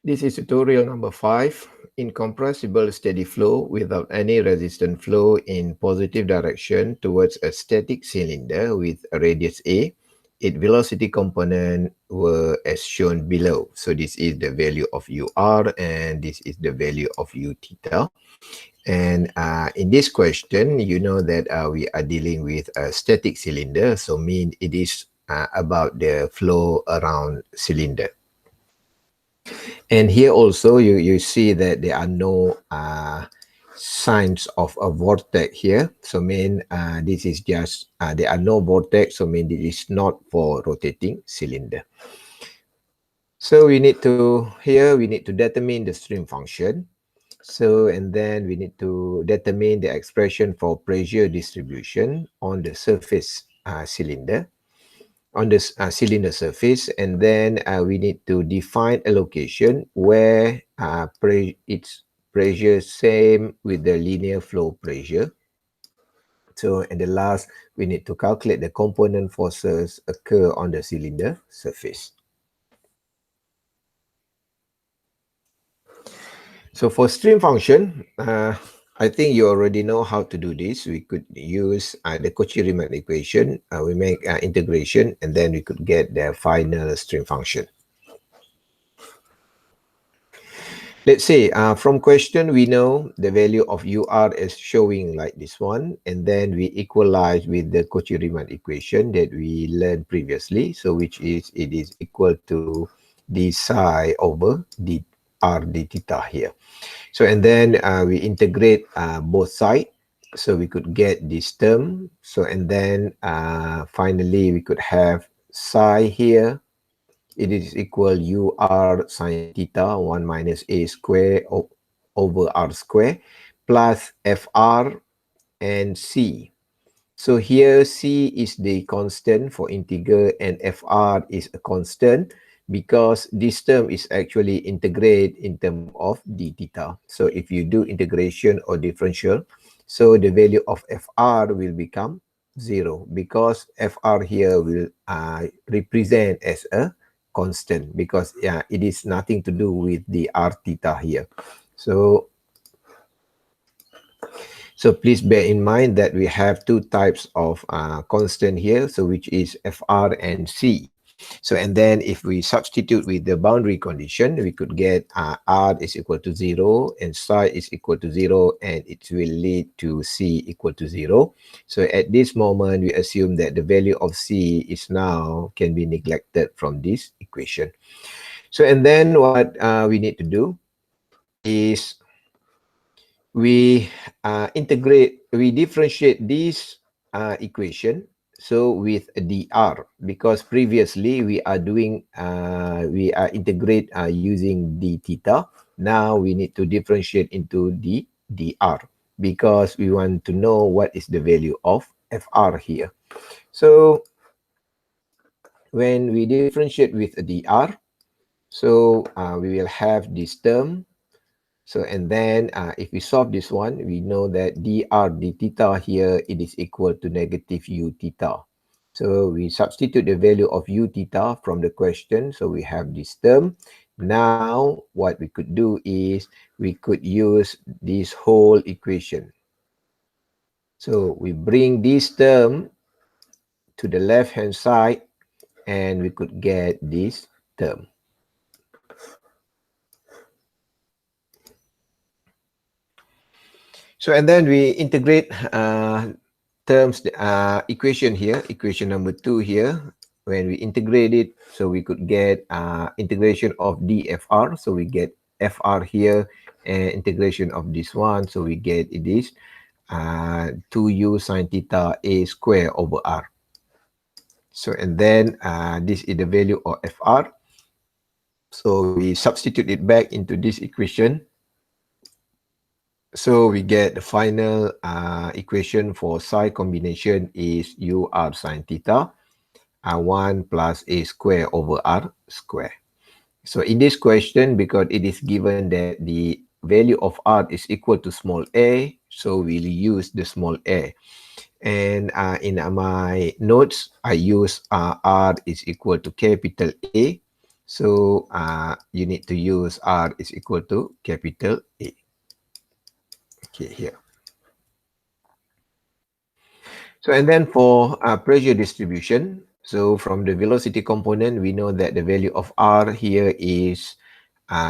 This is tutorial number 5. Incompressible steady flow without any resistant flow in positive direction towards a static cylinder with a radius A. Its velocity component were as shown below. So this is the value of UR and this is the value of U theta. And in this question, you know that we are dealing with a static cylinder. So mean it is about the flow around cylinder. And here also you see that there are no signs of a vortex here. So mean this is just there are no vortex. So mean it is not for rotating cylinder. So we need to determine the stream function. So and then we need to determine the expression for pressure distribution on the surface cylinder. On this cylinder surface, and then we need to define a location where its pressure same with the linear flow pressure. So and the last, we need to calculate the component forces occur on the cylinder surface. So for stream function, I think you already know how to do this. We could use the Cauchy-Riemann equation. We make integration, and then we could get the final stream function. Let's say from question, we know the value of UR is showing like this one, and then we equalize with the Cauchy-Riemann equation that we learned previously. So which is, it is equal to d psi over d r d theta here. So and then we integrate both sides, so we could get this term. So and then finally we could have psi here. It is equal UR sine theta 1 minus a square over r square plus FR and C. So here C is the constant for integer and FR is a constant, because this term is actually integrate in terms of d theta. So if you do integration or differential, so the value of FR will become 0, because FR here will represent as a constant, because it is nothing to do with the r theta here. So please bear in mind that we have two types of constant here, so which is FR and C. So and then if we substitute with the boundary condition, we could get R is equal to 0 and psi is equal to 0, and it will lead to C equal to 0. So at this moment, we assume that the value of C is now can be neglected from this equation. So and then what we need to do is we differentiate this equation. So with dr, because previously we are doing we are integrate using d theta. Now we need to differentiate into the dr, because we want to know what is the value of fr here. So when we differentiate with dr, so we will have this term. So and then if we solve this one, we know that dr d theta here, it is equal to negative u theta. So we substitute the value of u theta from the question. So we have this term. Now what we could do is we could use this whole equation. So we bring this term to the left hand side and we could get this term. So and then we integrate terms equation here, equation number 2 here. When we integrate it, so we could get integration of dfr, so we get fr here, and integration of this one, so we get it is 2u sine theta a square over r. So and then this is the value of fr, so we substitute it back into this equation. So we get the final equation for psi combination is UR sine theta 1 plus a square over r square. So in this question, because it is given that the value of r is equal to small a, so we'll use the small a. And in my notes, I use r is equal to capital A. So you need to use R is equal to capital A. Okay, here. So and then for pressure distribution, so from the velocity component, we know that the value of R here is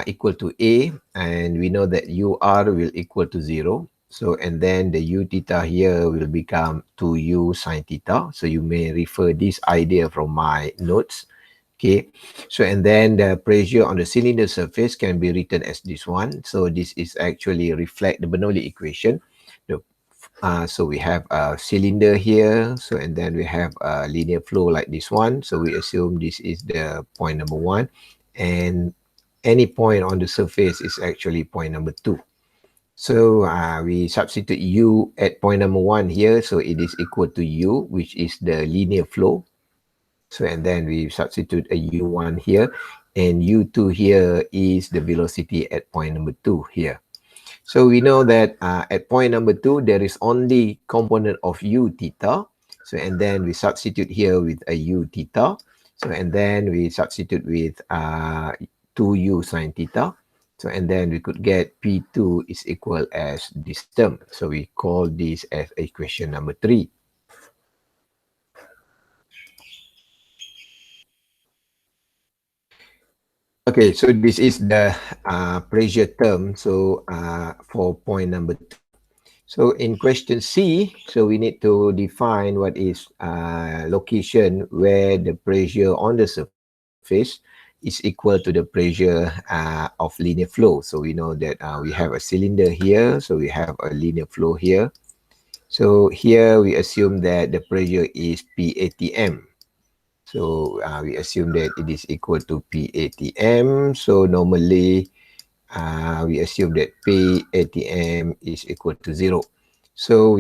equal to A, and we know that UR will equal to 0. So and then the U theta here will become 2U sine theta. So you may refer this idea from my notes. Okay, so and then the pressure on the cylinder surface can be written as this one. So this is actually reflect the Bernoulli equation. The so we have a cylinder here. So and then we have a linear flow like this one. So we assume this is the point number 1, and any point on the surface is actually point number 2. So we substitute U at point number 1 here. So it is equal to U, which is the linear flow. So and then we substitute a U1 here, and U2 here is the velocity at point number 2 here. So we know that at point number 2, there is only component of U theta. So and then we substitute here with a U theta. So and then we substitute with 2U sine theta. So and then we could get P2 is equal as this term. So we call this as equation number 3. Okay, so this is the pressure term. So for point number 2. So in question C, so we need to define what is location where the pressure on the surface is equal to the pressure of linear flow. So we know that we have a cylinder here, so we have a linear flow here. So here we assume that the pressure is PATM. So we assume that it is equal to PATM. So normally we assume that PATM is equal to 0. So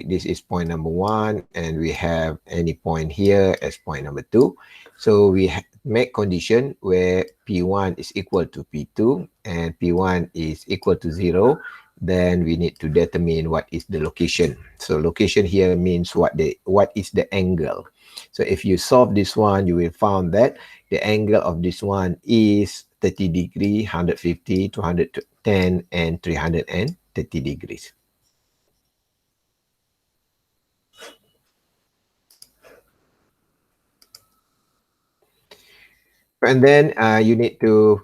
this is point number 1, and we have any point here as point number 2. So we make condition where P1 is equal to P2 and P1 is equal to 0. Then we need to determine what is the location. So location here means what is the angle. So if you solve this one, you will find that the angle of this one is 30 degree, 150, 210, and 330 degrees. And then you need to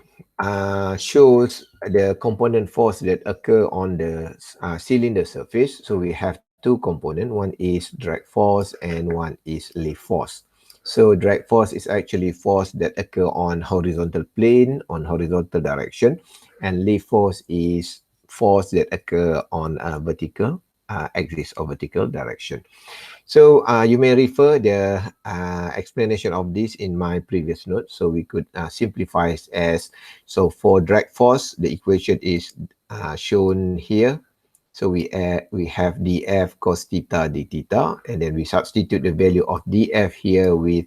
show the component force that occur on the cylinder surface. So we have two components. One is drag force and one is lift force. So drag force is actually force that occur on horizontal plane, on horizontal direction, and lift force is force that occur on vertical axis or vertical direction. So you may refer the explanation of this in my previous note. So we could simplify it as, so for drag force, the equation is shown here. So we have dF cos theta d theta, and then we substitute the value of dF here with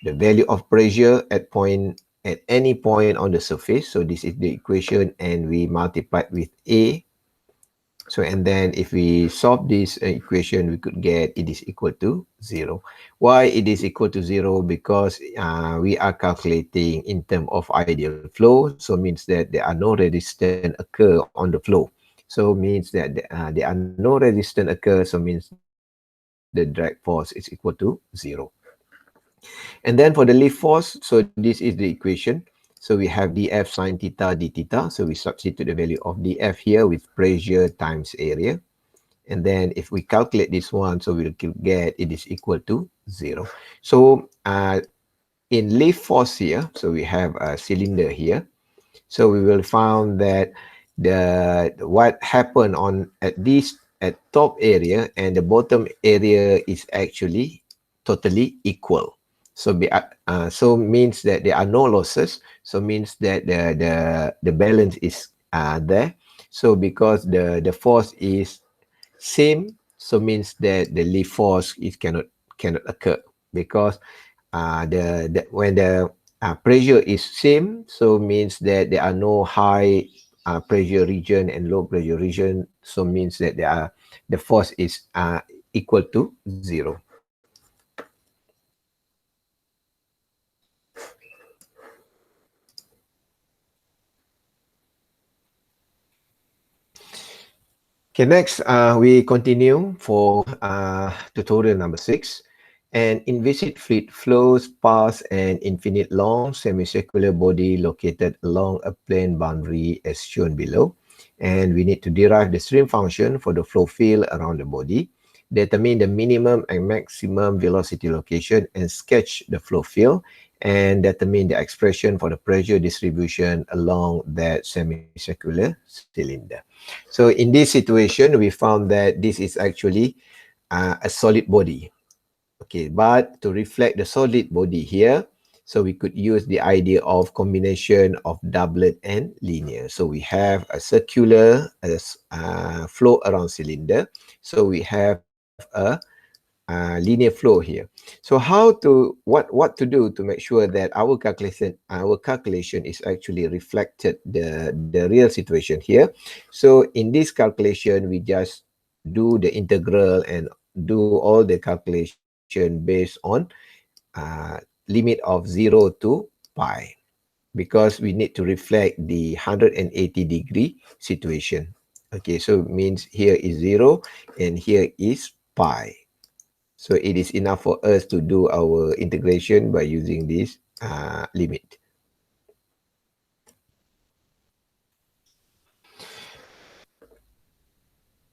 the value of pressure at any point on the surface. So this is the equation, and we multiply with A. So and then if we solve this equation, we could get it is equal to 0. Why it is equal to 0? Because we are calculating in terms of ideal flow. So means that there are no resistance occur on the flow. So means that there are no resistance occur. So means the drag force is equal to 0. And then for the lift force, so this is the equation. So we have dF sine theta d theta. So we substitute the value of dF here with pressure times area. And then if we calculate this one, so we'll get it is equal to 0. So in lift force here, so we have a cylinder here. So we will find that what happened at top area and the bottom area is actually totally equal. So so means that there are no losses. So means that the balance is there. So because the force is same, so means that the lift force is cannot occur, because when the pressure is same, so means that there are no high pressure region and low pressure region. So means that the force is equal to 0. Okay, next we continue for tutorial number 6. An inviscid fluid flows past an infinite long semicircular body located along a plane boundary as shown below. And we need to derive the stream function for the flow field around the body, determine the minimum and maximum velocity location, and sketch the flow field, and determine the expression for the pressure distribution along that semicircular cylinder. So in this situation, we found that this is actually a solid body. Okay, but to reflect the solid body here, so we could use the idea of combination of doublet and linear. So we have a circular flow around cylinder. So we have a linear flow here. So how to what to do to make sure that our calculation is actually reflected the real situation here. So in this calculation, we just do the integral and do all the calculation based on limit of 0 to pi, because we need to reflect the 180-degree situation. Okay, so it means here is 0 and here is pi. So it is enough for us to do our integration by using this limit.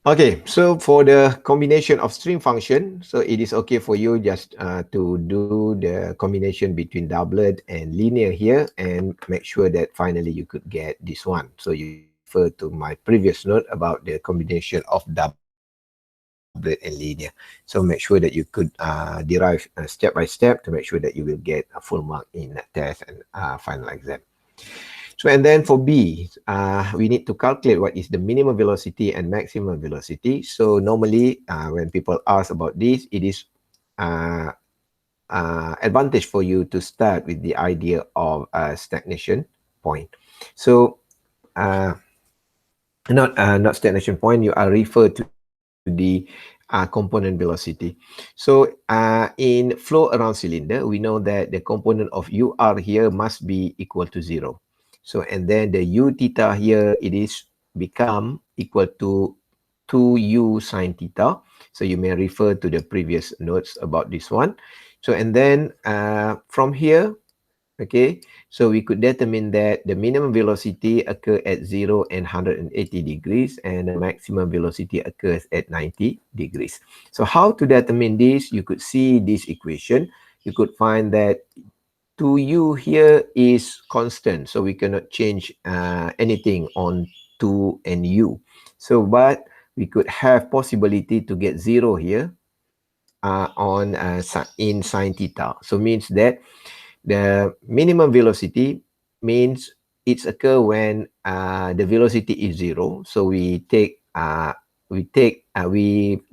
Okay, so for the combination of stream function, so it is okay for you just to do the combination between doublet and linear here and make sure that finally you could get this one. So you refer to my previous note about the combination of doublet and linear. So make sure that you could derive step by step to make sure that you will get a full mark in test and final exam. So and then for B, we need to calculate what is the minimum velocity and maximum velocity. So normally when people ask about this, it is uh, advantage for you to start with the idea of a stagnation point. So not stagnation point, you are referred to the component velocity. So in flow around cylinder, we know that the component of UR here must be equal to 0. So and then the U theta here, it is become equal to 2U sine theta. So you may refer to the previous notes about this one. So and then from here, okay, so we could determine that the minimum velocity occurs at 0 and 180 degrees, and the maximum velocity occurs at 90 degrees. So how to determine this? You could see this equation. You could find that 2u here is constant, so we cannot change anything on 2 and u. So but we could have possibility to get 0 here in sine theta. So means that the minimum velocity means it's occur when the velocity is 0. So we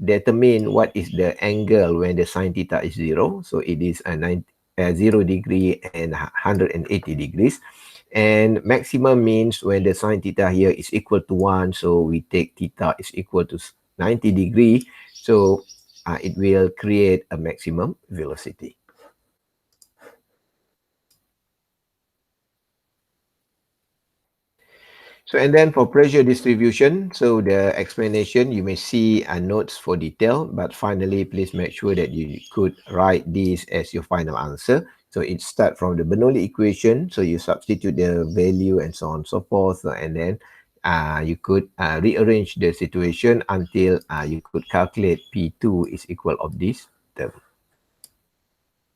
determine what is the angle when the sine theta is 0. So it is 0 degree and 180 degrees. And maximum means when the sine theta here is equal to 1. So we take theta is equal to 90 degree. So it will create a maximum velocity. So and then for pressure distribution, so the explanation, you may see notes for detail, but finally, please make sure that you could write this as your final answer. So it starts from the Bernoulli equation. So you substitute the value and so on and so forth. And then you could rearrange the situation until you could calculate P2 is equal of this term.